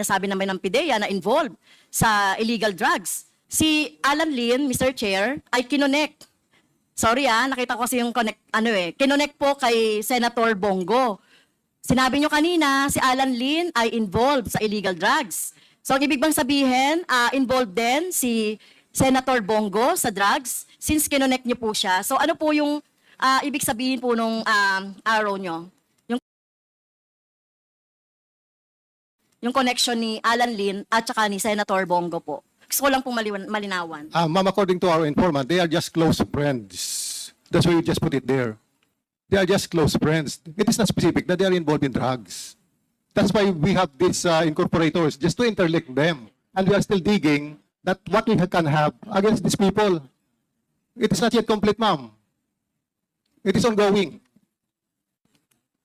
nasabi naman ng PIDEA na involved sa illegal drugs. Si Alan Lin, Mr. Chair, ay kinonect. Sorry nakita ko kasi yung kinonect po kay Senator Bongo. Sinabi nyo kanina, si Alan Lin ay involved sa illegal drugs. So, ang ibig bang sabihin, involved din si Senator Bongo sa drugs since kinonect nyo po siya. So, ano po yung ibig sabihin po nung arrow nyo? Yung connection ni Alan Lin at saka ni Senator Bongo po. Gusto ko lang pong malinawan. Ma'am, according to our informant, they are just close friends. That's why you just put it there. They are just close friends. It is not specific that they are involved in drugs. That's why we have these incorporators, just to interlink them. And we are still digging that what we can have against these people. It is not yet complete, ma'am. It is ongoing.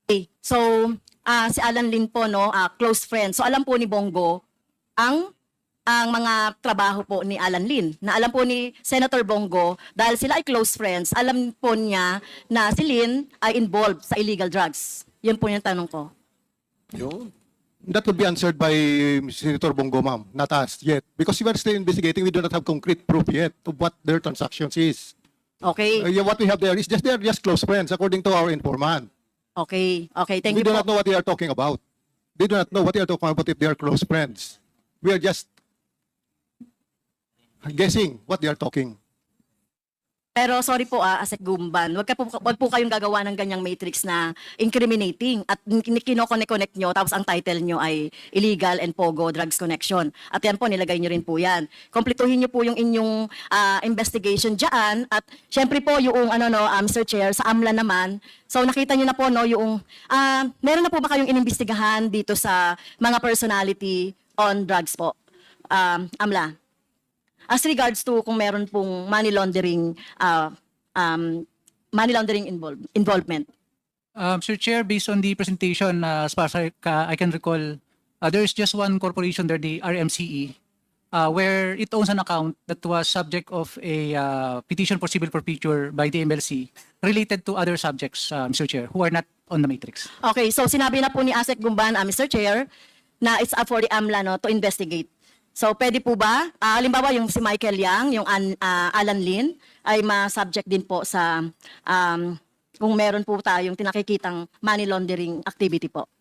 Okay. So, si Alan Lin po, close friend. So, alam po ni Bongo ang mga trabaho po ni Alan Lin. Na alam po ni Senator Bongo, dahil sila ay close friends, alam po niya na si Lin ay involved sa illegal drugs. Yun po yung tanong ko. Yun. That will be answered by Senator Bongo, ma'am, not us yet. Because we are still investigating, we do not have concrete proof yet of what their transactions is. Okay. What we have there is just they are just close friends, according to our informant. Okay. Okay. Thank We you do po. not know what they are talking about. They do not know what they are talking about if they are close friends. We are just guessing what they are talking. Pero sorry po Asek Gumban, wag po kayong gagawa ng ganyang matrix na incriminating at kinoconnect nyo tapos ang title nyo ay illegal and pogo drugs connection. At yan po, nilagay nyo rin po yan. Kompletuhin nyo po yung inyong investigation dyan at syempre po yung Mr. Chair, sa AMLA naman, so nakita nyo na po yung meron na po ba kayong inimbestigahan dito sa mga personality on drugs po? AMLA? As regards to kung meron pong money laundering involvement. Sir Chair, based on the presentation, as far as I can recall, there is just one corporation there, the RMCE, where it owns an account that was subject of a petition for civil forfeiture by the MLC related to other subjects, Mr. Chair, who are not on the matrix. Okay, so sinabi na po ni Asek Gumban, Mr. Chair, na it's up for the AMLA to investigate. So, pwede po ba, halimbawa yung si Michael Yang, yung Alan Lin, ay ma-subject din po sa, kung meron po tayong tinakikitang money laundering activity po.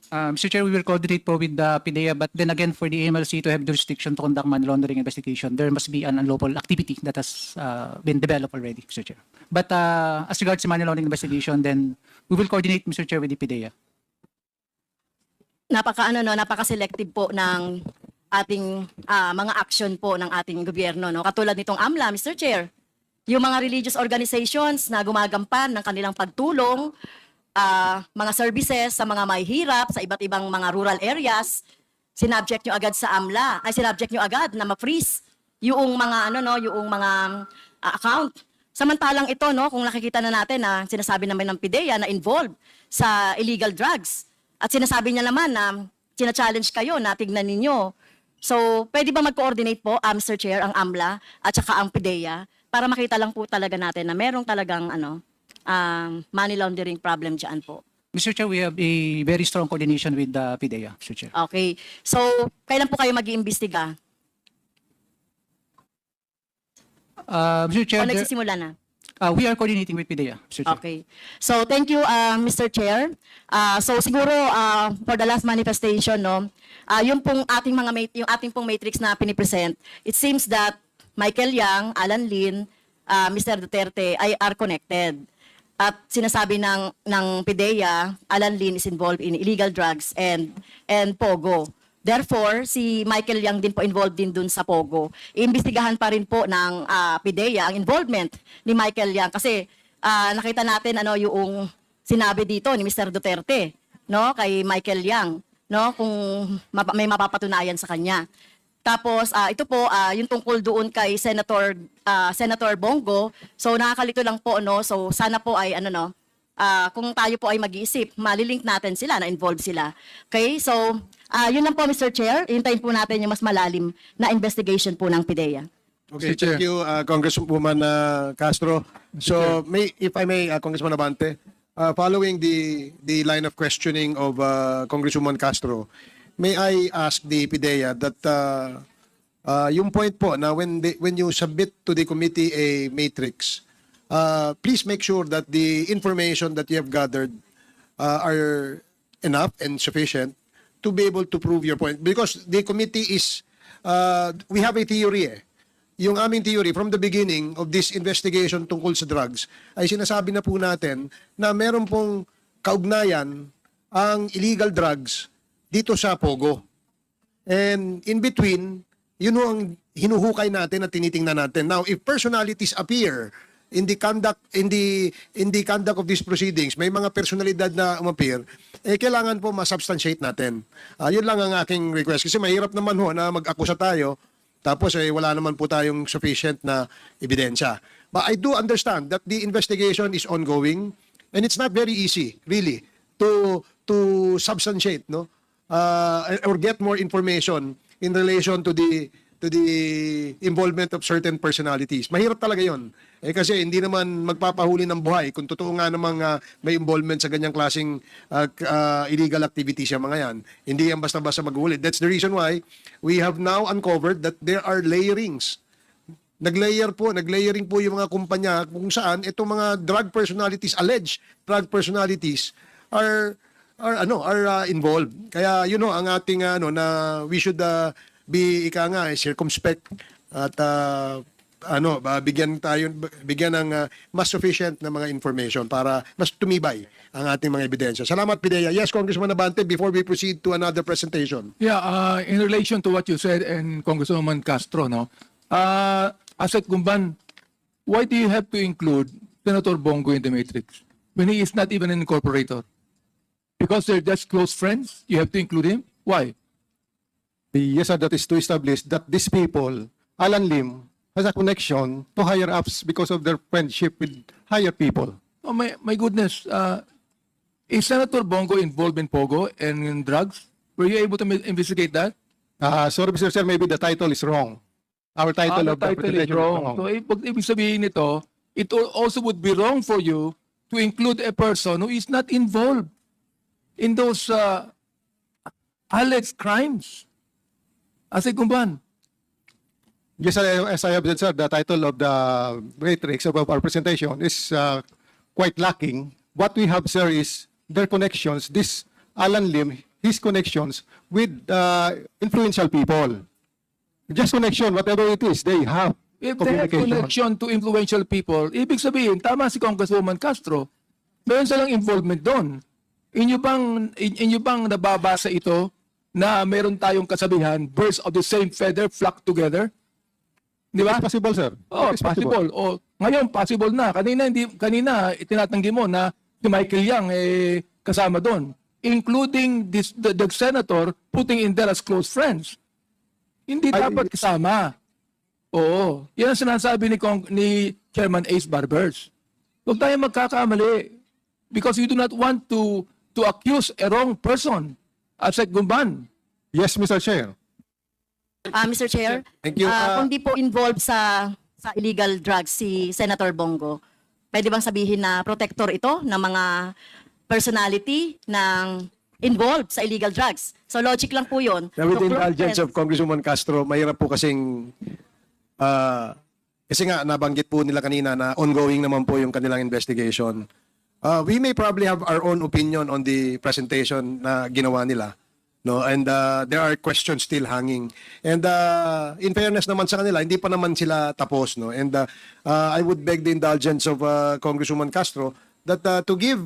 Mr. Chair, we will coordinate po with the PIDEA, but then again, for the MLC to have jurisdiction to conduct money laundering investigation, there must be an unlawful activity that has been developed already, Mr. Chair. But as regards to money laundering investigation, then we will coordinate, Mr. Chair, with the PIDEA. Napaka-selective po ng ating mga action po ng ating gobyerno, katulad nitong AMLA, Mr. Chair. Yung mga religious organizations na gumagampan ng kanilang pagtulong, mga services sa mga mahihirap sa iba't ibang mga rural areas, sinabject nyo agad sa AMLA, sinabject nyo agad na ma-freeze yung mga account. Samantalang ito, kung nakikita na natin na sinasabi naman ng PIDEA na involved sa illegal drugs at sinasabi niya naman na sina-challenge kayo na tignan ninyo. So, pwede ba mag-coordinate po, Mr. Chair, ang AMLA at saka ang PIDEA para makita lang po talaga natin na merong talagang money laundering problem dyan po. Mr. Chair, we have a very strong coordination with the PIDEA, Mr. Chair. Okay. So, kailan po kayo mag-iimbestiga? Mr. Chair, O nagsisimula na? we are coordinating with PIDEA, Mr. Chair. Okay. So, thank you, Mr. Chair. So, siguro, for the last manifestation, yung ating pong matrix na pinipresent, it seems that Michael Yang, Alan Lin, Mr. Duterte are connected. At sinasabi ng PIDEA, Alan Lin is involved in illegal drugs and Pogo. Therefore, si Michael Yang din po involved din dun sa Pogo. Iimbestigahan pa rin po ng PIDEA ang involvement ni Michael Yang kasi nakita natin yung sinabi dito ni Mr. Duterte, kay Michael Yang, kung may mapapatunayan sa kanya. Tapos ito po yung tungkol doon kay Senator Bongo. So nakakalito lang po so sana po ay kung tayo po ay mag-iisip, malilink natin sila na involved sila. Okay? So yun lang po, Mr. Chair. Hintayin po natin yung mas malalim na investigation po ng PIDEA. Okay, Mr. Chair. thank you, Congresswoman Castro. So, if I may, Congressman Abante, following the line of questioning of Congresswoman Castro, may I ask the PIDEA that yung point po na when you submit to the committee a matrix, please make sure that the information that you have gathered are enough and sufficient to be able to prove your point. Because the committee is, we have a theory eh. Yung aming theory from the beginning of this investigation tungkol sa drugs ay sinasabi na po natin na meron pong kaugnayan ang illegal drugs dito sa Pogo. And in between, yun ang hinuhukay natin at tinitingnan natin. Now, if personalities appear in the conduct of these proceedings, may mga personalidad na umappear, kailangan po ma-substantiate natin. Yun lang ang aking request. Kasi mahirap naman ho na mag-akusa tayo, tapos wala naman po tayong sufficient na ebidensya. But I do understand that the investigation is ongoing and it's not very easy, really, to substantiate, no, or get more information in relation to the involvement of certain personalities. Mahirap talaga yon. Kasi hindi naman magpapahuli ng buhay kung totoo nga namang may involvement sa ganyang klaseng illegal activities yung mga yan. Hindi yan basta-basta maghuli. That's the reason why we have now uncovered that there are layerings. Naglayering po yung mga kumpanya kung saan itong mga drug personalities, alleged drug personalities are involved. Kaya ang ating na we should be circumspect at bigyan ng mas sufficient na mga information para mas tumibay ang ating mga ebidensya. Salamat, PIDEA. Yes, Congressman Abante, before we proceed to another presentation. Yeah, in relation to what you said and Congresswoman Castro, no, Asset Gumban, why do you have to include Senator Bongo in the matrix when he is not even an incorporator? Because they're just close friends, you have to include him? Why? Yes, sir, that is to establish that these people, Alan Lim, has a connection to higher ups because of their friendship with higher people. Oh my goodness, is Senator Bongo involved in Pogo and in drugs? Were you able to investigate that? Sorry, Mr. Chair, maybe the title is wrong. Our title The of the title is presentation wrong. So, ibig sabihin nito, it also would be wrong for you to include a person who is not involved in those alleged crimes. Asset Gumban. Yes, as I have said, sir, the title of the matrix of our presentation is quite lacking. What we have, sir, is their connections. This Alan Lim, his connections with influential people. Just connection, whatever it is, they have If they have connection to influential people, ibig sabihin, tama si Congresswoman Castro, meron silang involvement doon. Inyo bang nababasa ito na meron tayong kasabihan, birds of the same feather flock together? Di ba? It's possible, sir. Oh, It's possible. O, ngayon, possible na. Kanina itinatanggi mo na si Michael Yang kasama doon. Including the senator putting in there as close friends. Hindi dapat kasama. Oo. Yan ang sinasabi ni Chairman Ace Barbers. Huwag tayo magkakamali. Because we do not want to accuse a wrong person. Asset Gumban. Yes, Mr. Chair. Mr. Chair, Thank you. kung di po involved sa illegal drugs si Senator Bongo, pwede bang sabihin na protector ito ng mga personality ng involved sa illegal drugs? So logic lang po yun. Now, with the To prove- indulgence of Congresswoman Castro, mahirap po kasing kasi nga nabanggit po nila kanina na ongoing naman po yung kanilang investigation. We may probably have our own opinion on the presentation na ginawa nila. No, and there are questions still hanging. And in fairness naman sa kanila, hindi pa naman sila tapos, no. And I would beg the indulgence of Congresswoman Castro that to give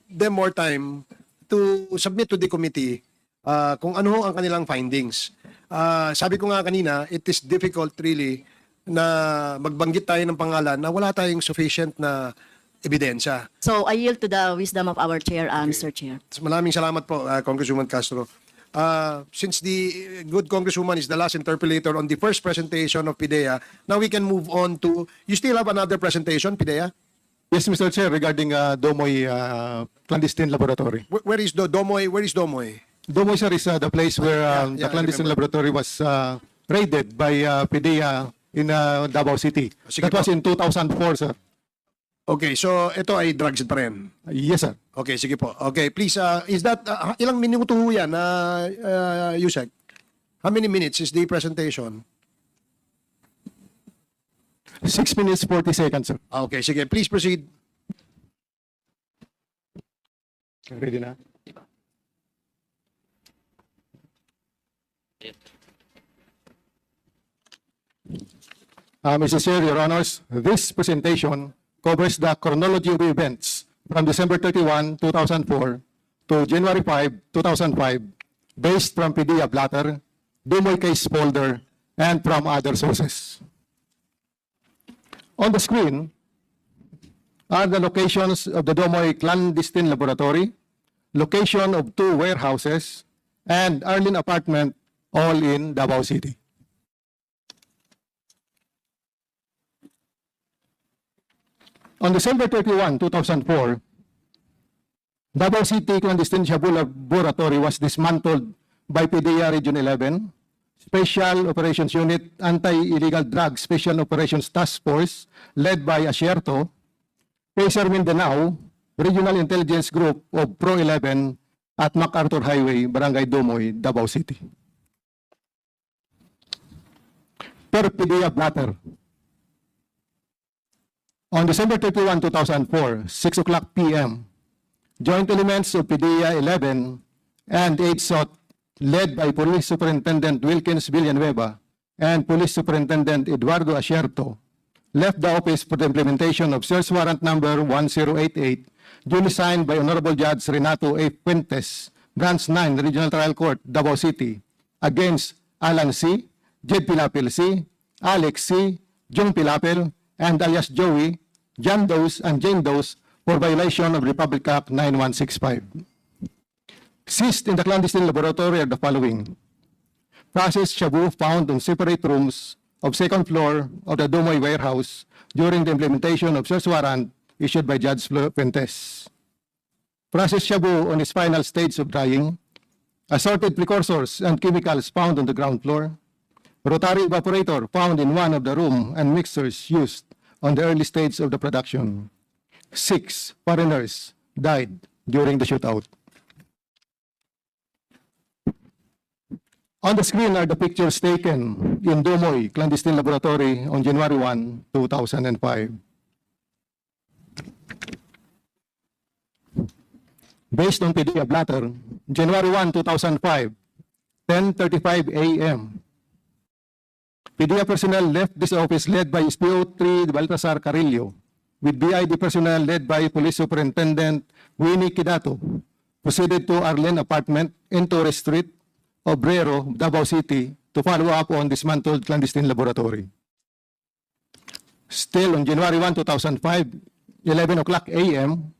them more time to submit to the committee kung ano ang kanilang findings. Sabi ko nga kanina, it is difficult really na magbanggit tayo ng pangalan na wala tayong sufficient na ebidensya. So I yield to the wisdom of our chair, Mr. Chair. Maraming salamat po, Congresswoman Castro. Since the good Congresswoman is the last interpolator on the first presentation of PIDEA, now we can move on to, you still have another presentation, PIDEA? Yes, Mr. Chair, regarding Domoy clandestine laboratory. Where is Domoy? Where is Domoy? Domoy, sir, is the place where yeah, the clandestine I remember. laboratory was raided by PDEA in Davao City. Sige That was po. in 2004, sir. Okay, so ito ay drugs pa rin. Yes, sir. Okay, sige po. Okay, please, is that, ilang minuto ho yan, Yusek? How many minutes is the presentation? 6 minutes 40 seconds, sir. Okay, sige, please proceed. Ready na? Mr. Chair, Your Honors, this presentation covers the chronology of events from December 31, 2004 to January 5, 2005, based from PDEA Blatter, Dumoy case folder, and from other sources. On the screen are the locations of the Dumoy clandestine laboratory, location of 2 warehouses, and Arlene apartment, all in Davao City. On December 31, 2004, Davao City Clandestine Shabu Laboratory was dismantled by PDEA Region 11, Special Operations Unit Anti-Illegal Drug Special Operations Task Force led by Asierto, Pacer Mindanao, Regional Intelligence Group of Pro 11 at MacArthur Highway, Barangay Dumoy, Davao City. Per PDEA Blatter, on December 31, 2004, 6 o'clock p.m., joint elements of PDEA 11 and 8 SOT, led by Police Superintendent Wilkins Villanueva and Police Superintendent Eduardo Asierto, left the office for the implementation of search warrant number 1088, duly signed by Honorable Judge Renato A. Fuentes, Branch 9, Regional Trial Court, Davao City, against Alan C., Jed Pilapil C., Alex C., Jung Pilapil, and alias Joey, John Does, and Jane Does for violation of Republic Act 9165. Seized in the clandestine laboratory are the following: processed shabu found on separate rooms of second floor of the Dumoy warehouse during the implementation of search warrant issued by Judge Fuentes. Processed shabu on its final stage of drying, assorted precursors and chemicals found on the ground floor, rotary evaporator found in one of the room and mixers used on the early stage of the production. 6 foreigners died during the shootout. On the screen are the pictures taken in Dumoy Clandestine Laboratory on January 1, 2005. Based on PDEA Blatter, January 1, 2005, 10:35 a.m., PDEA personnel left this office led by SPO3 Baltasar Carillo, with BID personnel led by Police Superintendent Winnie Kidato, proceeded to Arlen apartment in Torres Street, Obrero, Davao City, to follow up on dismantled clandestine laboratory. Still on January 1, 2005, 11 o'clock a.m.,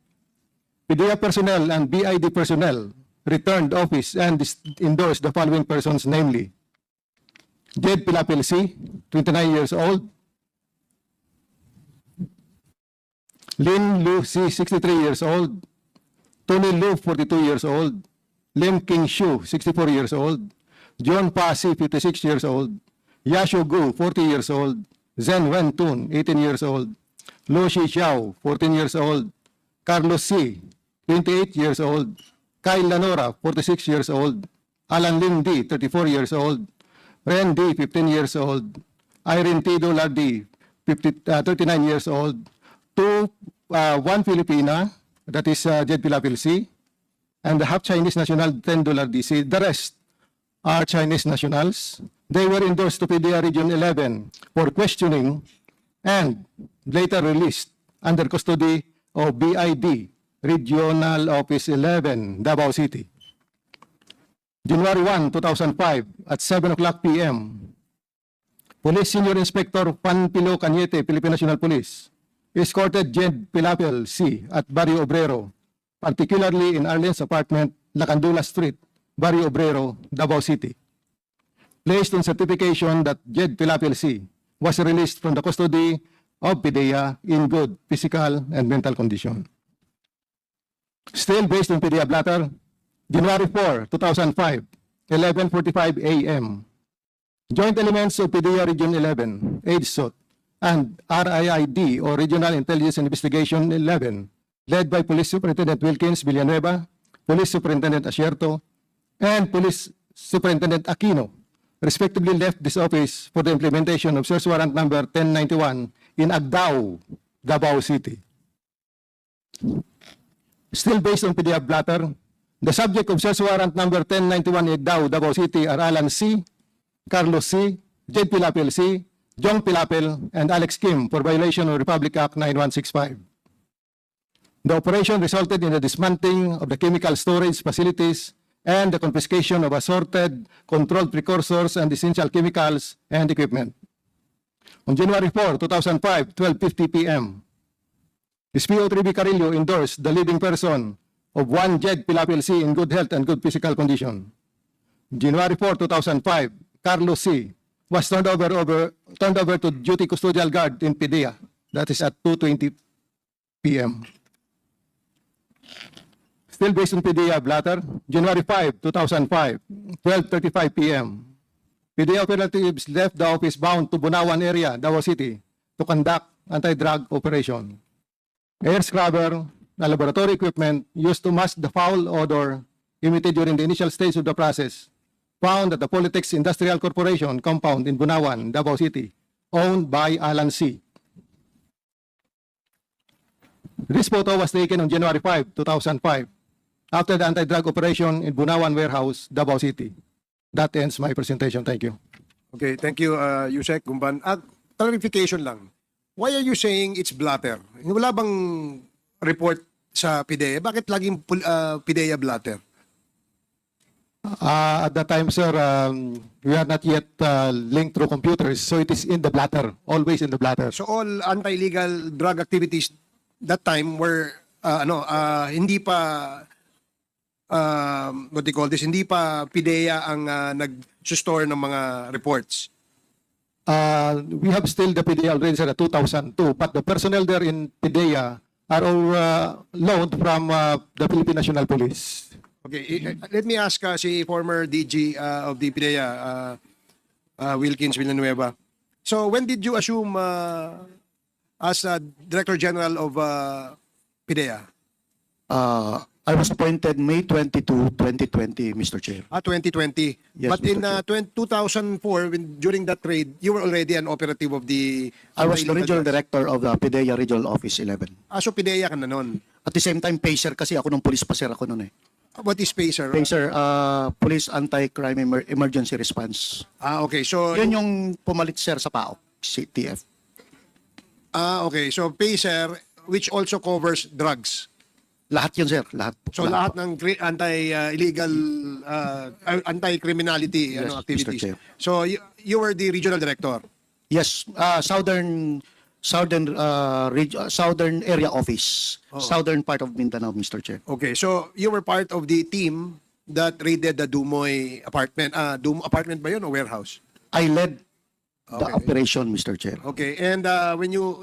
PDEA personnel and BID personnel returned office and endorsed the following persons, namely: Jed Pilapil C., 29 years old; Lin Lu C., 63 years old; Tony Lu, 42 years old; Lim King Shu, 64 years old; John Pa C., 56 years old; Yashu Gu, 40 years old; Zen Wen Tun, 18 years old; Lu Shi Xiao, 14 years old; Carlos C., 28 years old; Kyle Lanora, 46 years old; Alan Lim D., 34 years old; Ren D., 15 years old; Irene T. Dolar D., 39 years old; one Filipina, that is Jed Pilapil C., and the half Chinese national, $10 DC. The rest are Chinese nationals. They were endorsed to PDEA Region 11 for questioning and later released under custody of BID Regional Office 11, Davao City. January 1, 2005, at 7 o'clock p.m., Police Senior Inspector Panpilo Cañete, Philippine National Police, escorted Jed Pilapil C. at Barrio Obrero, particularly in Arlen's apartment, Lacandula Street, Barrio Obrero, Davao City. Placed on certification that Jed Pilapil C. was released from the custody of PDEA in good physical and mental condition. Still based on PDEA Blatter, January 4, 2005, 11:45 a.m., joint elements of PDEA Region 11, AIDSOT, and RIID, or Regional Intelligence Investigation 11, led by Police Superintendent Wilkins Villanueva, Police Superintendent Asierto, and Police Superintendent Aquino, respectively left this office for the implementation of search warrant number 1091 in Agdao, Davao City. Still based on PDF Blatter, the subject of search warrant number 1091 in Agdao, Davao City are Alan C., Carlos C., Jed Pilapil C., Jong Pilapil, and Alex Kim for violation of Republic Act 9165. The operation resulted in the dismantling of the chemical storage facilities and the confiscation of assorted controlled precursors and essential chemicals and equipment. On January 4, 2005, 12:50 p.m., SPO 3B Carillo endorsed the leading person of one Jed Pilapil C in good health and good physical condition. January 4, 2005, Carlos C. was turned over to duty custodial guard in PDEA. That is at 2:20 p.m. Still based on PDEA Blatter, January 5, 2005, 12:35 p.m. PDEA operatives left the office bound to Bunawan area, Davao City, to conduct anti-drug operation. Air scrubber, na laboratory equipment used to mask the foul odor emitted during the initial stage of the process, found at the Politics Industrial Corporation compound in Bunawan, Davao City, owned by Alan C. This photo was taken on January 5, 2005, after the anti-drug operation in Bunawan Warehouse, Davao City. That ends my presentation. Thank you. Okay, thank you, Yusek Gumban. Clarification lang. Why are you saying it's blatter? Wala bang report sa PIDEA? Bakit laging PIDEA blatter? At that time, sir, we are not yet linked through computers, so it is in the blatter, always in the blatter. So all anti-legal drug activities that time were hindi pa what do you call this? Hindi pa PIDEA ang nag-store ng mga reports. We have still the PDEA already, sir, at 2002, but the personnel there in PDEA are all loaned from the Philippine National Police. Okay, let me ask si former DG of the PIDEA, Wilkins Villanueva. So when did you assume as Director General of PIDEA? I was appointed May 22, 2020, Mr. Chair. 2020. Yes, But in Mr. 2004, during that trade, you were already an operative of the... I was the regional drugs. director of the PIDEA Regional Office 11. So PIDEA ka na nun. At the same time, PACER kasi ako nung police pa sir ako noon eh. What is PACER? PACER, Police Anti-Crime Emergency Response. Okay. So, Yun yung pumalit sir sa PAOK, CTF. okay. So PACER, which also covers drugs. Lahat yun sir, lahat. So lahat ng anti-illegal, anti-criminality Yes, activities. Mr. Chair. So you were the regional director. Yes, Southern Area Office. Southern part of Mindanao, Mr. Chair. Okay. So you were part of the team that raided the Dumoy apartment. Apartment ba yun o warehouse? I led the Okay. operation, Mr. Chair. Okay. And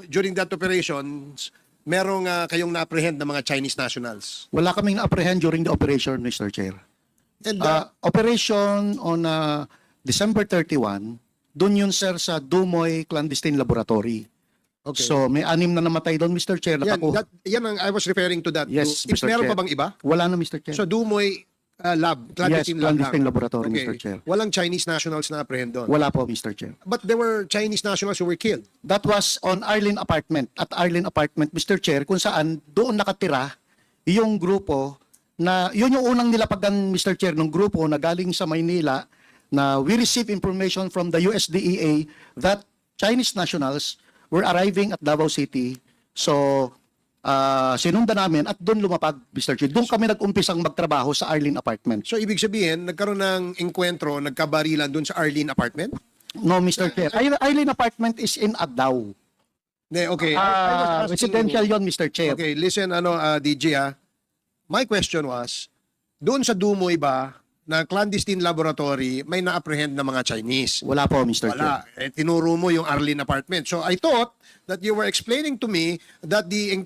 during that operations, merong kayong na-apprehend ng mga Chinese nationals. Wala kaming na-apprehend during the operation, Mr. Chair. And Operation on December 31, doon yun sir sa Dumoy Clandestine Laboratory. okay. So may 6 na namatay doon, Mr. Chair. yan ang I was referring to that. Yes, If Mr. meron Chair. pa bang iba? Wala na, Mr. Chair. So Dumoy lab, clandestine Yes, lab clandestine lang. laboratory, Okay. Mr. Chair. Walang Chinese nationals na apprehend doon. Wala po, Mr. Chair. But there were Chinese nationals who were killed. That was on Arlene Apartment. At Arlene Apartment, Mr. Chair, kung saan doon nakatira yung grupo na, yun yung unang nilapagan, Mr. Chair, ng grupo na galing sa Maynila na we received information from the USDEA that Chinese nationals were arriving at Davao City. So, sinundan namin at doon lumapag, Mr. Chair. Doon kami nag-umpisang magtrabaho sa Arlene Apartment. So ibig sabihin, nagkaroon ng enkwentro, nagkabarilan doon sa Arlene apartment? No, Mr. Chair. Arlene Apartment is in Agdao. Okay. I was asking Residential you- yon, Mr. Chair. Okay, listen, DJ My question was, doon sa Dumoy ba, na clandestine laboratory, may na-apprehend na mga Chinese? Wala po, Mr. Chair. Wala. Tinuro mo yung Arlene apartment. So I thought that you were explaining to me that the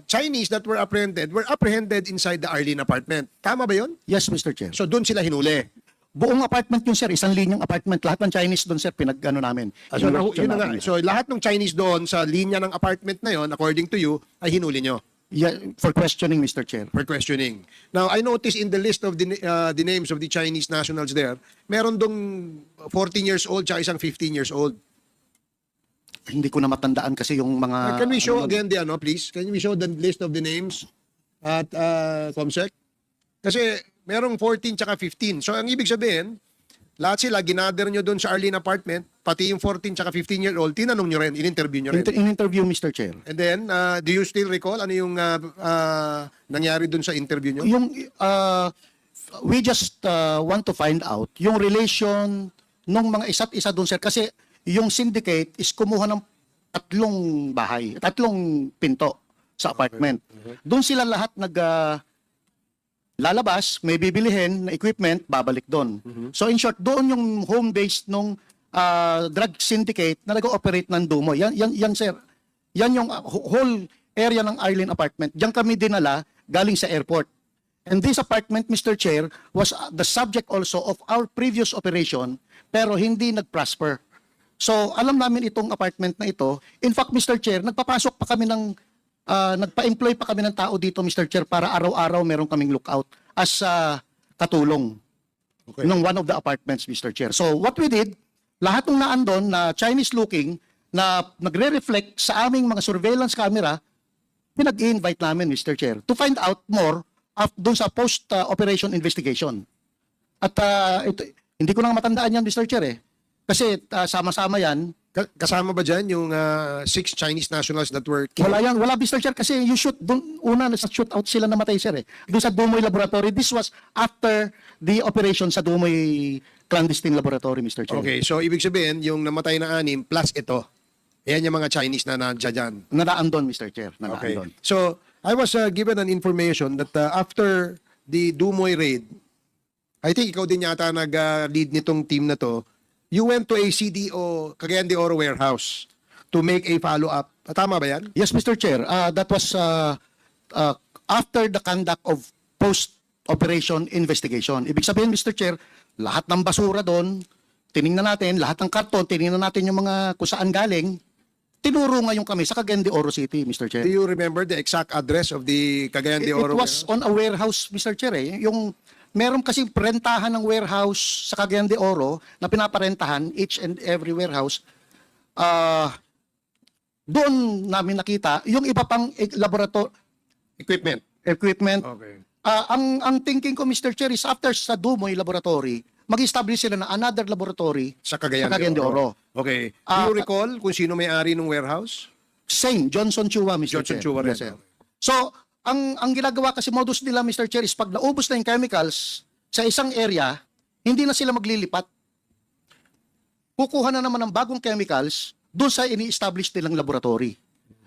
Chinese that were apprehended inside the Arlene apartment. Tama ba yun? Yes, Mr. Chair. So doon sila hinuli. Buong apartment yun, sir. Isang linyang apartment. Lahat ng Chinese doon, sir, pinag-ano namin. So, Ineruption yun na nga. namin. So lahat ng Chinese doon sa linya ng apartment na yon, according to you, ay hinuli nyo. Yeah, for questioning, Mr. Chair. For questioning. Now, I noticed in the list of the names of the Chinese nationals there, meron dong 14 years old tsaka isang 15 years old. Hindi ko na matandaan kasi yung mga... Can we show ano, again please? Can we show the list of the names at Comsec? Kasi merong 14 tsaka 15. So, ang ibig sabihin, lahat sila, ginather nyo doon sa Arlene apartment, pati yung 14 tsaka 15-year-old, tinanong nyo rin, in-interview nyo rin. in-interview, Mr. Chair. And then, do you still recall ano yung nangyari doon sa interview nyo? Yung, we just want to find out yung relation ng mga isa't isa doon, sir. Kasi yung syndicate is kumuha ng 3 bahay, 3 pinto sa apartment. Doon sila lahat lalabas, may bibilihin na equipment, babalik doon. So in short, doon yung home base nung drug syndicate na nag-ooperate ng Dumoy. Yan sir. Yan yung whole area ng Arlene apartment. Diyan kami dinala galing sa airport. And this apartment, Mr. Chair, was the subject also of our previous operation pero hindi nag-prosper. So alam namin itong apartment na ito. In fact, Mr. Chair, nagpapasok pa kami ng nagpa-employ pa kami ng tao dito, Mr. Chair, para araw-araw meron kaming lookout as katulong ng one of the apartments, Mr. Chair. So what we did, lahat ng naandon na Chinese looking na nagre-reflect sa aming mga surveillance camera, pinag-i-invite namin, Mr. Chair, to find out more dun sa post-operation investigation. At hindi ko lang matandaan yan, Mr. Chair, kasi sama-sama yan. Kasama ba dyan yung 6 Chinese nationals that were killed? Wala Mr. Chair kasi you shoot una shoot out sila namatay sir doon sa Dumoy Laboratory. This was after the operation sa Dumoy clandestine laboratory, Mr. Chair. Okay, so ibig sabihin, yung namatay na 6 plus ito, yan yung mga Chinese na nandiyan dyan. Nadaan doon, Mr. Chair. Nadaan Okay. doon. So, I was given an information that after the Dumoy raid, I think ikaw din yata nag-lead nitong team na to, you went to a CDO, Cagayan de Oro warehouse to make a follow-up. Tama ba yan? Yes, Mr. Chair. That was after the conduct of post-operation investigation. Ibig sabihin, Mr. Chair, lahat ng basura doon, tiningnan natin, lahat ng karton, tiningnan natin yung mga kung saan galing, tinuro ngayon kami sa Cagayan de Oro City, Mr. Chair. Do you remember the exact address of the Cagayan de It Oro was on a warehouse, Mr. Chair. Yung meron kasing rentahan ng warehouse sa Cagayan de Oro na pinaparentahan, each and every warehouse. Doon namin nakita yung iba pang laboratory equipment? equipment. Okay. Ang thinking ko, Mr. Chair, is after sa Dumoy Laboratory, mag-establish sila na another laboratory Sa Cagayan, sa Cagayan de Oro. Okay. Do you recall kung sino may-ari ng warehouse? Same, Johnson Chua, Mr. Johnson Chair. Chua rin. Yes, sir. So, ang ginagawa kasi modus nila, Mr. Chair, is pag naubos na yung chemicals sa isang area, hindi na sila maglilipat. Kukuha na naman ng bagong chemicals doon sa ini-establish nilang laboratory.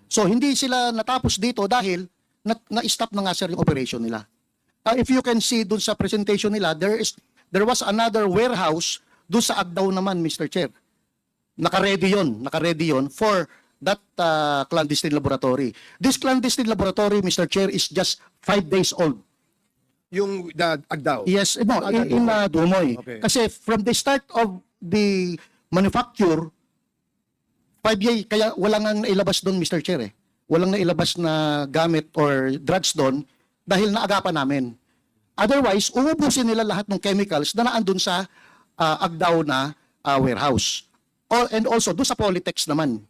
So, hindi sila natapos dito dahil na-stop na nga sir yung operation nila. If you can see doon sa presentation nila, there was another warehouse doon sa Agdao naman, Mr. Chair. Naka-ready yun for that clandestine laboratory. This clandestine laboratory, Mr. Chair, is just 5 days old. Yung Agdao? Yes, no, in Dumoy. Okay. Kasi from the start of the manufacture, 5 years, kaya walang nang nailabas doon, Mr. Chair. Walang nailabas na gamit or drugs doon dahil naagapan namin. Otherwise, uubusin nila lahat ng chemicals na naandun sa Agdao na warehouse. And also, doon sa Polytex naman.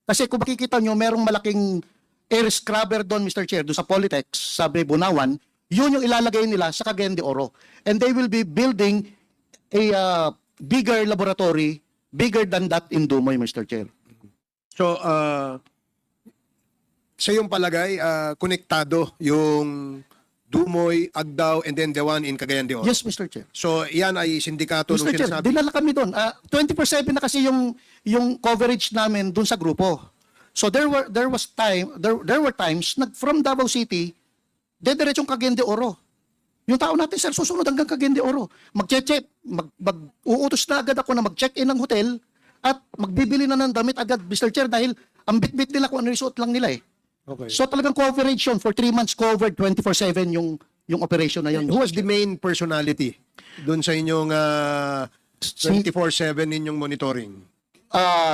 Kasi kung makikita nyo, merong malaking air scrubber doon, Mr. Chair, doon sa Polytex, sa Bunawan, yun yung ilalagay nila sa Cagayan de Oro. And they will be building a bigger laboratory, bigger than that in Dumoy, Mr. Chair. So, sa iyong palagay, konektado yung Dumoy, Agdao, and then the one in Cagayan de Oro? Yes, Mr. Chair. So, yan ay sindikato nung Mr. Chair, sinasabi? dinala kami doon. 24/7 na kasi yung coverage namin doon sa grupo. So there were times from Davao City, dediretsyong Cagayan de Oro. Yung tao natin, sir, susunod hanggang Cagayan de Oro. Mag-check, uutos na agad ako na mag-check-in ng hotel at magbibili na ng damit agad, Mr. Chair, dahil ang bit-bit nila kung ano yung suot lang nila eh. Okay. So talagang coverage yun. For 3 months covered, 24/7 yung operation na yun. Who was the main personality doon sa inyong 24/7 ninyong monitoring?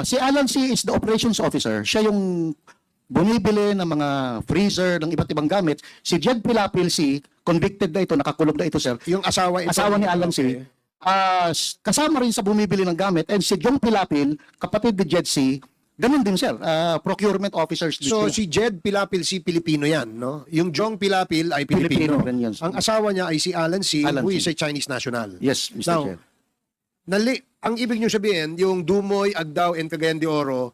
Si Alan C. is the operations officer. Siya yung bumibili ng mga freezer, ng iba't ibang gamit. Si Jed Pilapil C, convicted na ito, nakakulong na ito, sir. Yung asawa ito. Asawa ni Alan Okay. C. Kasama rin sa bumibili ng gamit. And si Jong Pilapil, kapatid ni Jed C, ganun din, sir. Procurement officers din So sila. si Jed Pilapil si Pilipino yan, no? Yung Jong Pilapil ay Pilipino. Pilipino rin yan. Ang asawa niya ay si Alan C, Alan who C. is a Chinese national. Yes, Mr. Now, Chair. ang ibig niyo sabihin, yung Dumoy, Agdao, and Cagayan de Oro,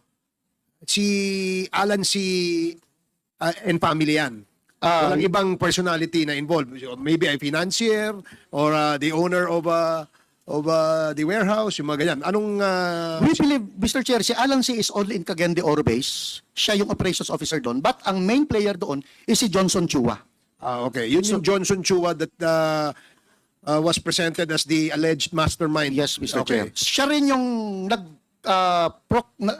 si Alan C. And family yan. Walang ibang personality na involved. Maybe a financier or the owner of the warehouse, yung mga ganyan. Anong... We believe, Mr. Chair, si Alan C. is only in Cagayan de Oro base. Siya yung operations officer doon. But ang main player doon is si Johnson Chua. okay. Yun yung Johnson Chua that was presented as the alleged mastermind. Yes, Mr. Okay. Chair. Siya rin yung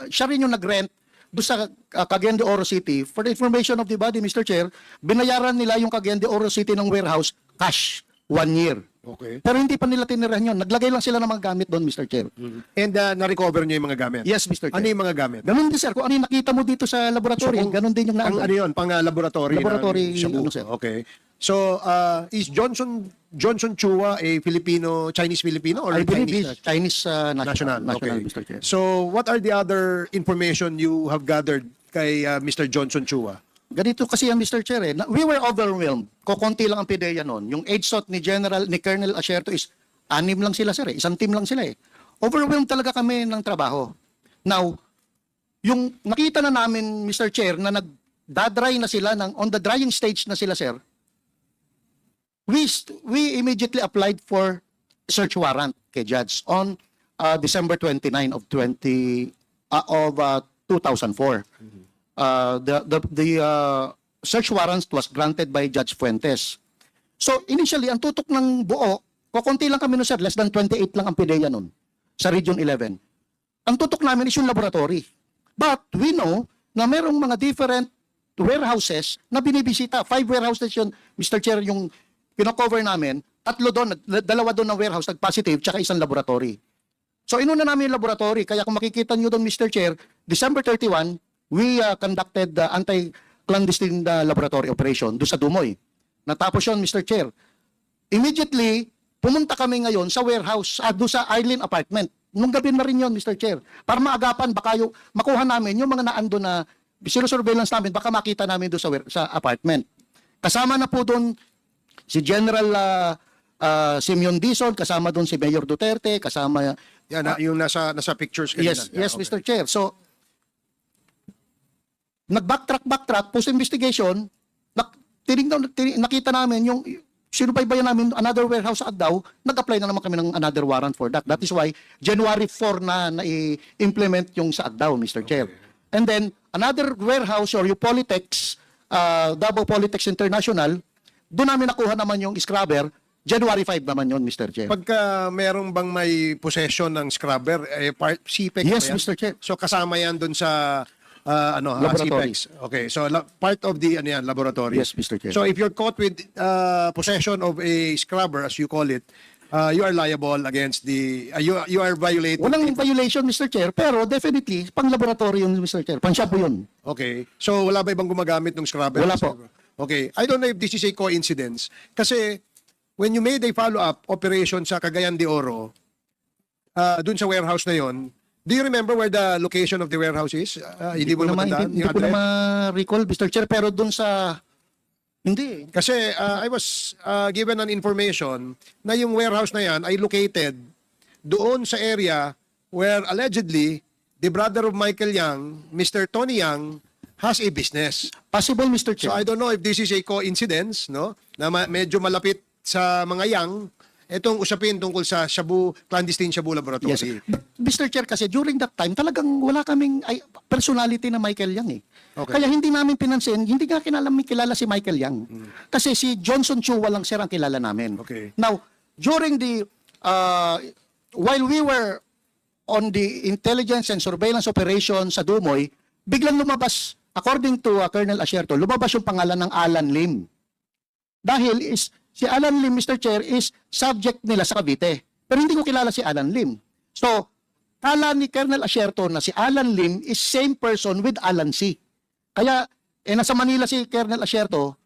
siya rin yung nag-rent doon sa Cagayan de Oro City. For the information of the body, Mr. Chair, binayaran nila yung Cagayan de Oro City ng warehouse cash 1 year. Okay. Pero hindi pa nila tinirahan yun. Naglagay lang sila ng mga gamit doon, Mr. Chair. And na-recover niyo yung mga gamit? Yes, Mr. Chair. Ano yung mga gamit? Ganun din, sir. Kung ano yung nakita mo dito sa laboratory, ganun din yung Ang naandun. ano yun? Pang-laboratory? Laboratory, Shabu. ano, sir. Okay. So, is Johnson Chua a Chinese Filipino or I believe Chinese? he's Chinese National. national, Okay. Mr. Chair. So, what are the other information you have gathered kay Mr. Johnson Chua? Ganito kasi yan, Mr. Chair. We were overwhelmed. Kukunti lang ang PDEA noon. Yung age SOT ni Colonel Asierto is 6 lang sila, sir. Isang team lang sila. Overwhelmed talaga kami ng trabaho. Now, yung nakita na namin, Mr. Chair, na nagdadry na sila, on the drying stage na sila, sir, we immediately applied for search warrant kay Judge on December 29 of 2004. The search warrant was granted by Judge Fuentes. So initially, ang tutok ng buo, kukunti lang kami nun, sir, less than 28 lang ang PDEA nun sa Region 11. Ang tutok namin is yung laboratory. But we know na merong mga different warehouses na binibisita. 5 warehouses yun, Mr. Chair, yung pinocover namin. 3 doon, 2 doon na warehouse, nag-positive, tsaka isang laboratory. So inuna namin yung laboratory. Kaya kung makikita nyo doon, Mr. Chair, December 31, we conducted the anti-clandestine laboratory operation doon sa Dumoy. Natapos yun, Mr. Chair. Immediately, pumunta kami ngayon sa warehouse, doon sa Arlene apartment. Nung gabi na rin yun, Mr. Chair. Para maagapan, baka makuha namin yung mga naando na sino-surveillance namin, baka makita namin doon sa apartment. Kasama na po doon si General Simeon Dizon, kasama doon si Mayor Duterte, kasama... Yan, yung nasa pictures kanina. Yes, Yeah, yes, okay. Mr. Chair. So, nag-backtrack, post-investigation, nakita namin yung sinubaybayan namin another warehouse sa Agdao, nag-apply na naman kami ng another warrant for that. That is why January 4 na i-implement yung sa Agdao, Mr. Chair. And then, another warehouse or yung Polytex, Davao Polytex International, doon namin nakuha naman yung scrubber, January 5 naman yun, Mr. Chair. Pagka merong bang may possession ng scrubber, part CPEX Yes, ba yan? Mr. Chair. So kasama yan dun sa Laboratory. CPEX. Okay, so part of the laboratory. Yes, Mr. Chair. So if you're caught with possession of a scrubber, as you call it, you are liable against the you are violating. Walang violation, Mr. Chair, pero definitely, pang-laboratory yun, Mr. Chair. Pang-shabu yun. Okay. So wala ba ibang gumagamit ng scrubber? Wala po. Okay. I don't know if this is a coincidence. Kasi when you made a follow-up operation sa Cagayan de Oro, dun sa warehouse na yon, do you remember where the location of the warehouse is? Hindi mo matandaan Hindi yung ko na address? ma-recall, Mr. Chair, pero dun sa... Hindi. Kasi I was given an information na yung warehouse na yan ay located doon sa area where allegedly the brother of Michael Yang, Mr. Tony Yang, has a business. Possible, Mr. So Chair. I don't know if this is a coincidence, no? Na medyo malapit sa mga Yang itong usapin tungkol sa clandestine Shabu laboratory. Yes. But, Mr. Chair, kasi during that time, talagang wala kaming personality na Michael Yang. Okay. Kaya hindi namin pinansin, hindi nga kilala si Michael Yang. Kasi si Johnson Chua lang, sir, ang kilala namin. Okay. Now, during while we were on the intelligence and surveillance operation sa Dumoy, biglang lumabas, according to Colonel Asierto, lumabas yung pangalan ng Alan Lim. Dahil si Alan Lim, Mr. Chair, is subject nila sa Cavite. Pero hindi ko kilala si Alan Lim. So, kala ni Colonel Asierto na si Alan Lim is same person with Alan C. Kaya, nasa Manila si Colonel Asierto,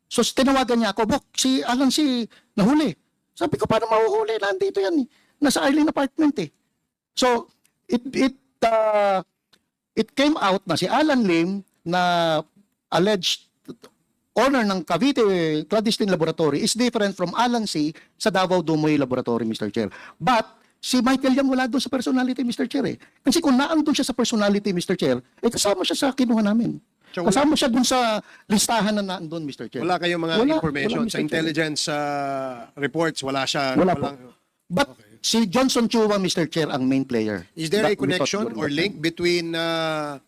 so tinawagan niya ako, Bok, si Alan si nahuli. Sabi ko, paano mahuhuli? Nandito yan. Nasa Arlene apartment eh. So, it came out na si Alan Lim na alleged owner ng Cavite Clandestine Laboratory is different from Alan C. sa Davao Dumoy Laboratory, Mr. Chair. But, si Michael Yang wala doon sa personality, Mr. Chair eh. Kasi kung naandun siya sa personality, Mr. Chair, kasama siya sa kinuha namin. So, wala- Kasama siya doon sa listahan na naandun, Mr. Chair. Wala kayong mga Wala, information wala, sa Mr. Chair. intelligence reports, wala siya. Wala po. walang- But si Johnson Chua, Mr. Chair, ang main player. Is there a That we thought connection during or that link time. between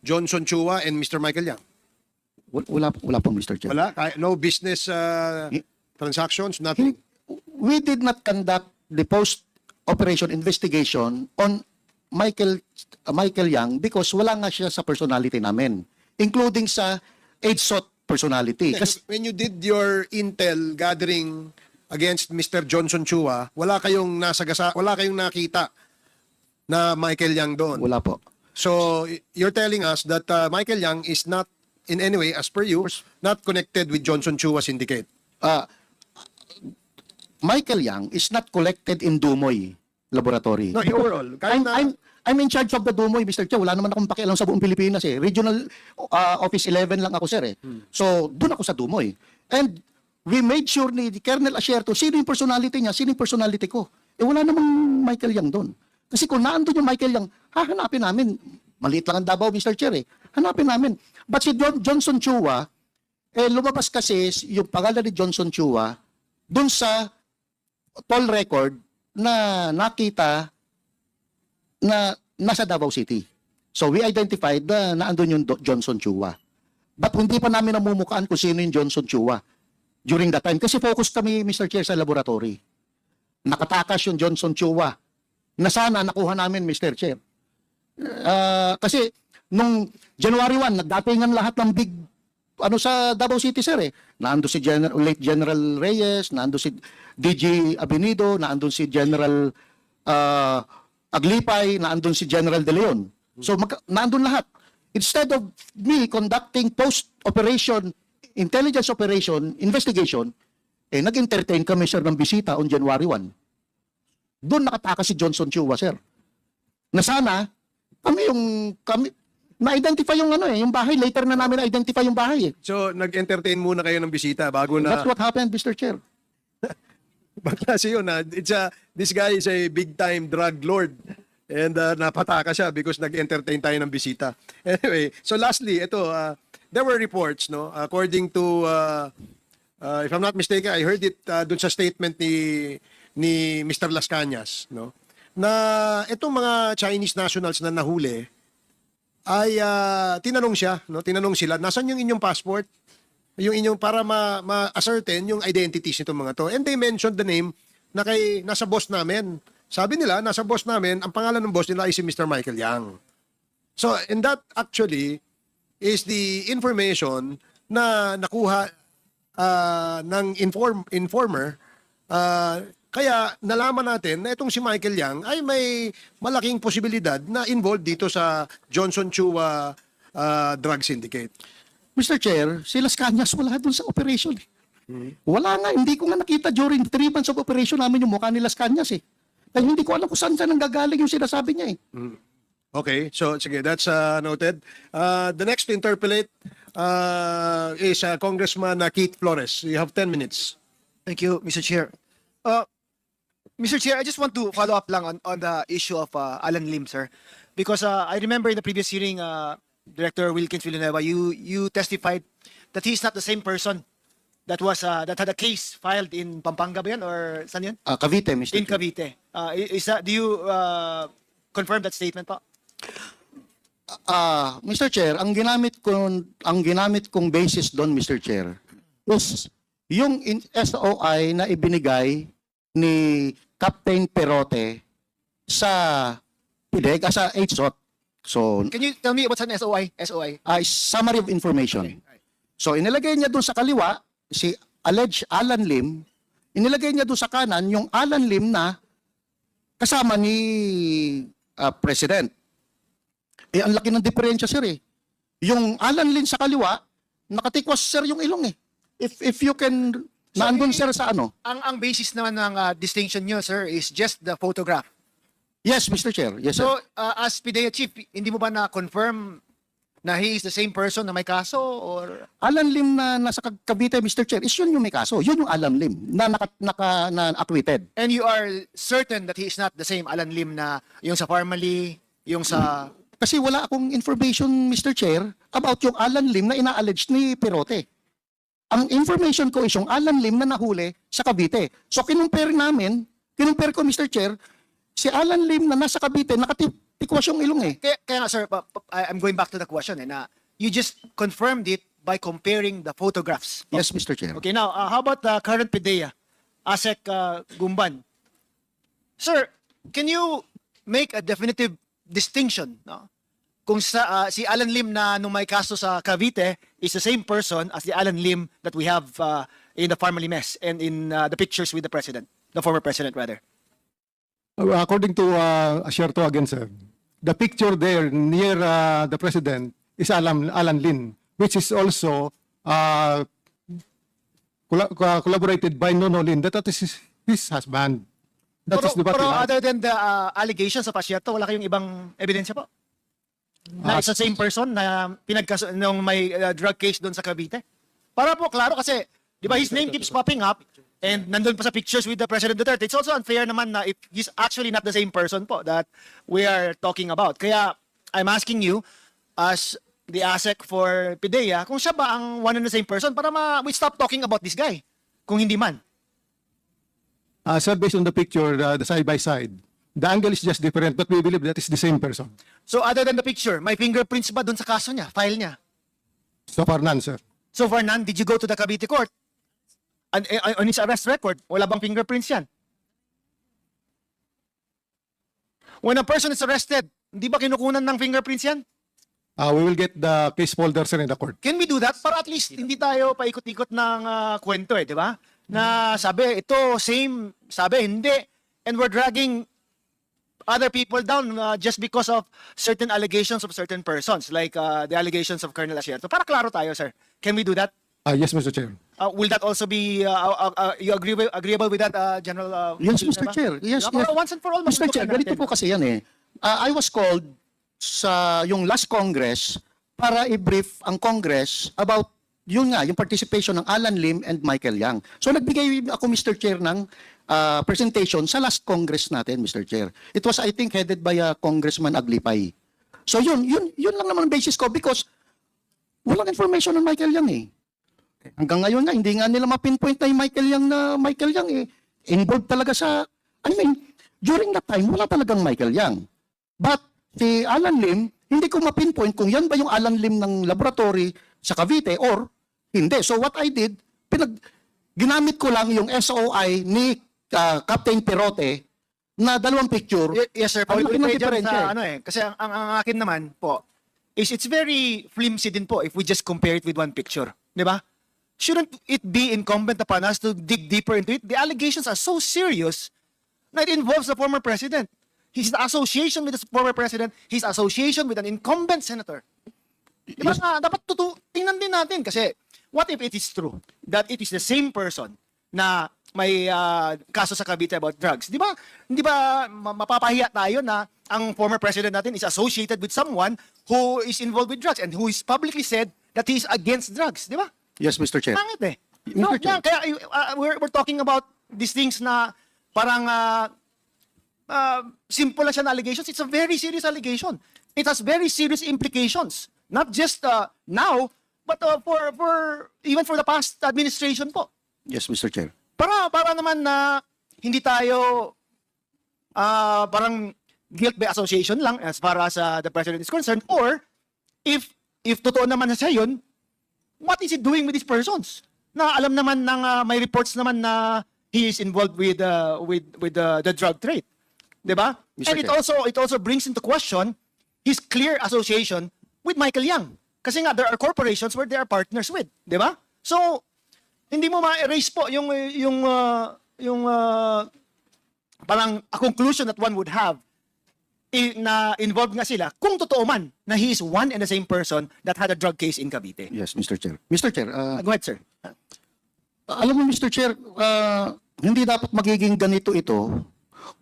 Johnson Chua and Mr. Michael Yang? Wala po, Mr. Chair. Wala? No business transactions? Nothing? We did not conduct the post-operation investigation on Michael Yang because wala nga siya sa personality namin, including sa HSOT personality. Kasi When you did your intel gathering against Mr. Johnson Chua, wala kayong nakita na Michael Yang doon. wala po. So you're telling us that Michael Yang is not in any way, as per you, not connected with Johnson Chua syndicate. Michael Yang is not collected in Dumoy Laboratory. No, overall. Kahit na, I'm in charge of the Dumoy, Mr. Chair. Wala naman akong pakialam sa buong Pilipinas eh. Regional Office 11 lang ako, sir eh. So, doon ako sa Dumoy. And we made sure ni Colonel Asierto, sino yung personality niya, sino yung personality ko. Wala namang Michael Yang doon. Kasi kung naandun yung Michael Yang, hahanapin namin. Maliit lang ang Davao, Mr. Chair eh. Hanapin namin. But si Johnson Chua, lumabas kasi yung pangalan ni Johnson Chua doon sa toll record na nakita na nasa Davao City. So we identified na naandun yung Johnson Chua. But hindi pa namin namumukaan kung sino yung Johnson Chua during that time. Kasi focus kami, Mr. Chair, sa laboratory. Nakatakas yung Johnson Chua na sana nakuha namin, Mr. Chair. Kasi nung January 1, nagdatingan lahat ng big sa Davao City, sir eh. Naandun si late General Reyes, naandun si DG Abinido, naandun si General Aglipay, naandun si General De Leon. So naandun lahat. Instead of me conducting post-operation, intelligence operation, investigation, nag-entertain kami, sir, ng bisita on January 1. Doon nakatakas si Johnson Chua, sir. Na sana, kami, na-identify yung bahay. Later na namin na-identify yung bahay eh. so nag-entertain muna kayo ng bisita bago na... That's what happened, Mr. Chair. Kasi yun, this guy is a big-time drug lord. And napataka siya because nag-entertain tayo ng bisita. Anyway, so lastly, ito, there were reports, no? According to, if I'm not mistaken, I heard it dun sa statement ni Mr. Las Cañas, no? Na itong mga Chinese nationals na nahuli, ay tinanong siya, no? Tinanong sila, nasan yung inyong passport? Yung inyong para ma-ascertain yung identities nitong mga to. And they mentioned the name na nasa boss namin. Sabi nila, nasa boss namin, ang pangalan ng boss nila ay si Mr. Michael Yang. So, and that actually is the information na nakuha ng informer. Kaya nalaman natin na itong si Michael Yang ay may malaking posibilidad na involved dito sa Johnson Chua drug syndicate. Mr. Chair, si Las Cañas wala doon sa operation. Wala nga, hindi ko nga nakita during 3 months of operation namin yung mukha ni Las Cañas eh. Kaya hindi ko alam kung saan nanggagaling yung sinasabi niya eh. Okay, so sige, that's noted. The next to interpolate is Congressman Keith Flores. You have 10 minutes. Thank you, Mr. Chair. Mr. Chair, I just want to follow up lang on the issue of Alan Lim, sir. Because I remember in the previous hearing, Director Wilkins Villanueva, you testified that he's not the same person that had a case filed in Pampanga ba yan, or saan yan? Cavite, Mr. In Chair. Cavite. Do you confirm that statement pa? Mr. Chair, ang ginamit kong basis doon, Mr. Chair, is yung SOI na ibinigay ni Captain Perote sa PIDEG, sa HSOT. So, Can you tell me what's an SOI? SOI. summary of information. So, inilagay niya doon sa kaliwa, si alleged Alan Lim, inilagay niya doon sa kanan, yung Alan Lim na kasama ni President. Ang laki ng diferensya, sir eh. Yung Alan Lim sa kaliwa, nakatikwas sir yung ilong eh. If you can, naandun sir sa ano? Ang basis naman ng distinction nyo, sir, is just the photograph. Yes, Mr. Chair. Yes, sir. So, as PIDEA chief, hindi mo ba na-confirm na he is the same person na may kaso or Alan Lim na nasa Cavite, Mr. Chair, is yun yung may kaso. Yun yung Alan Lim na na acquitted. and you are certain that he is not the same Alan Lim na yung sa Parmali, yung sa Kasi wala akong information, Mr. Chair, about yung Alan Lim na ina-allege ni Perote. Ang information ko is yung Alan Lim na nahuli sa Cavite. So kinumpare ko, Mr. Chair, si Alan Lim na nasa Cavite, nakatikwas yung ilong eh. kaya nga sir, I'm going back to the question na you just confirmed it by comparing the photographs. Yes, Mr. Chair. Okay, now, how about the current PIDEA, ASEC Gumban? Sir, can you make a definitive distinction, no? Kung si Alan Lim na nung may kaso sa Cavite is the same person as the Alan Lim that we have in the Parmali mess and in the pictures with the president, the former president rather. According to Asherto again, sir, the picture there near the president is Alan Lin, which is also collaborated by Nono Lin. That is his husband. That is the what we Pero have. other than the allegations of Asierto, wala kayong ibang ebidensya po? Na it's the same person na pinagkaso nung may drug case doon sa Cavite? Para po klaro kasi, di ba his name keeps popping up and nandun pa sa pictures with the President Duterte. It's also unfair naman na if he's actually not the same person po that we are talking about. Kaya I'm asking you as the ASEC for PIDEA, kung siya ba ang one and the same person para we stop talking about this guy. Kung hindi man. Sir, based on the picture, the side by side, the angle is just different, but we believe that is the same person. So other than the picture, may fingerprints ba doon sa kaso niya, file niya? So far, none, sir. So far, none. Did you go to the Cavite court? On his arrest record, wala bang fingerprints yan? When a person is arrested, hindi ba kinukunan ng fingerprints yan? We will get the case folder, sir, in the court. Can we do that? Para at least hindi tayo paikot-ikot ng kwento di ba? Na sabi, ito, same, sabi, hindi. And we're dragging other people down just because of certain allegations of certain persons, like the allegations of Colonel Asierto. Para klaro tayo, sir. Can we do that? Yes, Mr. Chair. Will that also be, you agreeable with that, General? Yes, Mr. Villanueva? Chair. Yes, Para yes. once and for all, Mr. Chair, matutukan ganito natin. po kasi yan eh. I was called sa yung last Congress para i-brief ang Congress about yun nga, yung participation ng Alan Lim and Michael Yang. So nagbigay ako, Mr. Chair, ng presentation sa last Congress natin, Mr. Chair. It was, I think, headed by Congressman Aglipay. So yun lang naman ang basis ko because walang information ng Michael Yang eh. Hanggang ngayon nga, hindi nga nila ma-pinpoint na yung Michael Yang eh. Involved talaga sa, I mean, during that time, wala talagang Michael Yang. But si Alan Lim, hindi ko ma-pinpoint kung yan ba yung Alan Lim ng laboratory sa Cavite or hindi. So what I did, ginamit ko lang yung SOI ni Captain Perote na dalawang picture. Yes, sir. Ang laki ng Dyan diferensya sa, eh. ano kasi ang akin naman po, is it's very flimsy din po if we just compare it with one picture. Di ba? Shouldn't it be incumbent upon us to dig deeper into it? The allegations are so serious na it involves the former president. His association with the former president, his association with an incumbent senator. Diba nga, dapat tingnan din natin kasi what if it is true that it is the same person na may kaso sa Cavite about drugs? Di ba? Hindi ba mapapahiya tayo na ang former president natin is associated with someone who is involved with drugs and who is publicly said that he is against drugs? Di ba? Yes, Mr. Chair. Pangit eh. Mr. Chair. Kaya we're talking about these things na parang simple lang siya na allegations. It's a very serious allegation. It has very serious implications. Not just now, but for even for the past administration po. Yes, Mr. Chair. Para naman na hindi tayo parang guilt by association lang as far as the president is concerned, or if totoo naman na siya yun, what is he doing with these persons? Na alam naman ng may reports naman na he is involved with the drug trade. 'Di ba? Mr. And it also brings into question his clear association with Michael Yang. Kasi nga there are corporations where they are partners with, 'di ba? So hindi mo ma-erase po yung parang a conclusion that one would have na involved nga sila kung totoo man na he is one and the same person that had a drug case in Cavite. Yes, Mr. Chair. Mr. Chair, Go ahead, sir. alam mo, Mr. Chair, hindi dapat magiging ganito ito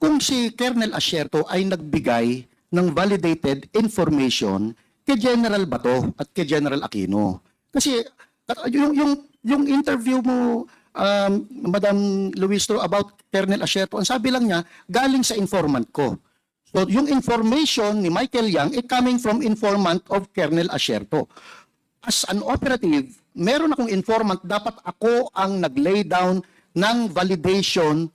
kung si Colonel Asierto ay nagbigay ng validated information kay General Bato at kay General Aquino. Kasi yung interview mo, Madam Luistro, about Colonel Asierto, ang sabi lang niya, galing sa informant ko. So, yung information ni Michael Yang ay coming from informant of Colonel Asierto. As an operative, meron akong informant, dapat ako ang nag-lay down ng validation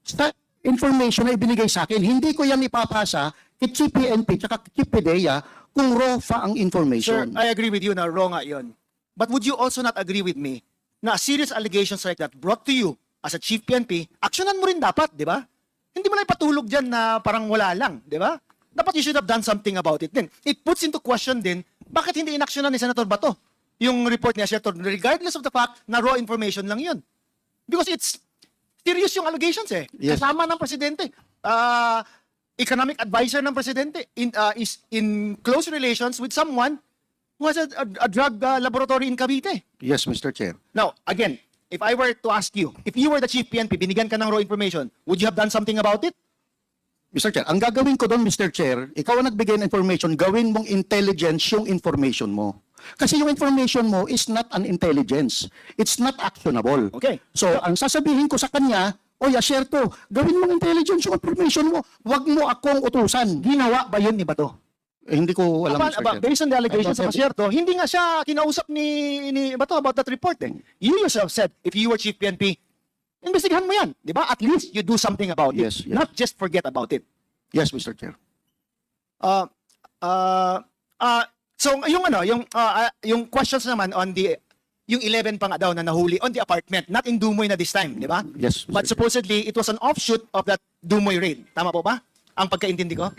sa information na ibinigay sa akin. Hindi ko yan ipapasa kay Chief PNP at Chief PDEA kung raw fa ang Sir, information. I agree with you na wrong nga yun. But would you also not agree with me na serious allegations like that brought to you as a Chief PNP, aksyonan mo rin dapat, di ba? Hindi mo na ipatulog dyan na parang wala lang, di ba? Dapat you should have done something about it din. It puts into question din, bakit hindi inaksyonan ni Senator Bato yung report niya, Senator, regardless of the fact na raw information lang yun. Because it's serious yung allegations eh. Yes. Kasama ng presidente. Economic advisor ng presidente is in close relations with someone who has a drug laboratory in Cavite. Yes, Mr. Chair. Now, again, if I were to ask you, if you were the Chief PNP, binigyan ka ng raw information, would you have done something about it? Mr. Chair, ang gagawin ko doon, Mr. Chair, ikaw ang nagbigay ng information, gawin mong intelligence yung information mo. Kasi yung information mo is not an intelligence. It's not actionable. Okay. So, ang sasabihin ko sa kanya, Oy, Asierto, gawin mong intelligence yung information mo. Huwag mo akong utusan. Ginawa ba yun ni Bato? Hindi ko alam, Mr. Chair. Based on the allegations I of don't have- Asierto, hindi nga siya kinausap ni Bato about that report eh. You yourself said, if you were Chief PNP, investigahan mo yan. Di ba? At least you do something about it. Yes, yes. Not just forget about it. Yes, Mr. Chair. So yung questions naman on yung 11 pa nga daw na nahuli on the apartment, not in Dumoy na this time, di ba? Yes, Mr. But Chair. supposedly it was an offshoot of that Dumoy raid. Tama po ba? Ang pagkaintindi ko?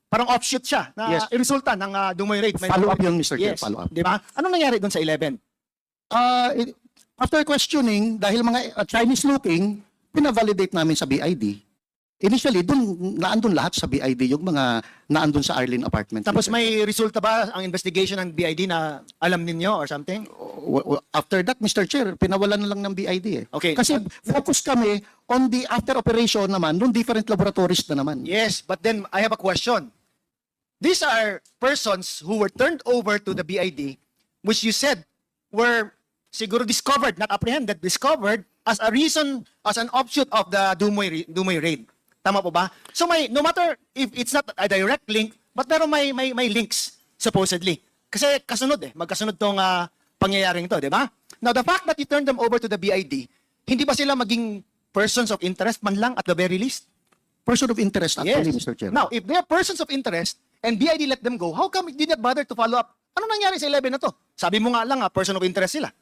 Parang offshoot siya na Yes. resulta ng Dumoy raid. Follow up yun, Mr. Chair. Yes, Follow up. di ba? Anong nangyari doon sa 11? After questioning, dahil mga Chinese-looking, pinavalidate namin sa BID. Initially, naandun lahat sa BID, yung mga naandun sa Arlene apartment. Tapos Mr. may resulta ba ang investigation ng BID na alam ninyo or something? After that, Mr. Chair, pinawalan na lang ng BID eh. Okay. Kasi focus kami on the after operation naman, nung different laboratories na naman. Yes, but then I have a question. These are persons who were turned over to the BID, which you said were siguro discovered, not apprehended, discovered as a reason, as an offshoot of the Dumoy raid. Tama po ba? So no matter if it's not a direct link, but pero may links, supposedly. Kasi kasunod magkasunod tong pangyayaring to, di ba? Now, the fact that you turned them over to the BID, hindi ba sila maging persons of interest man lang at the very least? Person of interest actually, Mr. Chair. Now, if they are persons of interest and BID let them go, how come you did not bother to follow up? Ano nangyari sa 11 na to? Sabi mo nga lang, person of interest sila.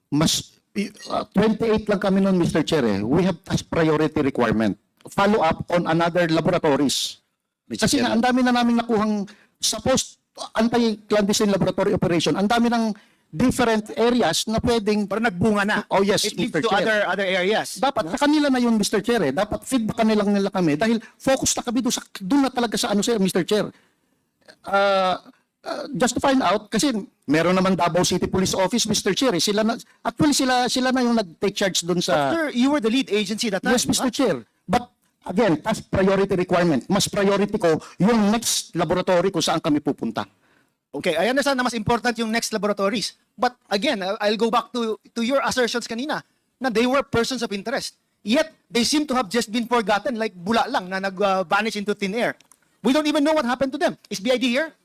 Mas 28 lang kami noon, Mr. Chair. We have as priority requirement. Follow up on another laboratories. Kasi nga, ang dami na namin nakuhang supposed anti-clandestine laboratory operation. Ang dami ng different areas na pwedeng... Pero nagbunga na. Oh, yes, It leads Mr. to Chair. other areas. Dapat sa kanila na yun, Mr. Chair. Dapat feedback kanilang nila kami dahil focus na kami doon na talaga sa ano, sir, Mr. Chair. Just to find out, kasi meron naman Davao City Police Office, Mr. Chair. Sila na yung nag-take charge doon sa... Sir, you were the lead agency that time. Yes, Mr. Chair. But again, that's priority requirement. Mas priority ko yung next laboratory kung saan kami pupunta. Okay, I understand na mas important yung next laboratories. But again, I'll go back to your assertions kanina na they were persons of interest. Yet, they seem to have just been forgotten like bula lang na nag-vanish into thin air. We don't even know what happened to them. Is BID here?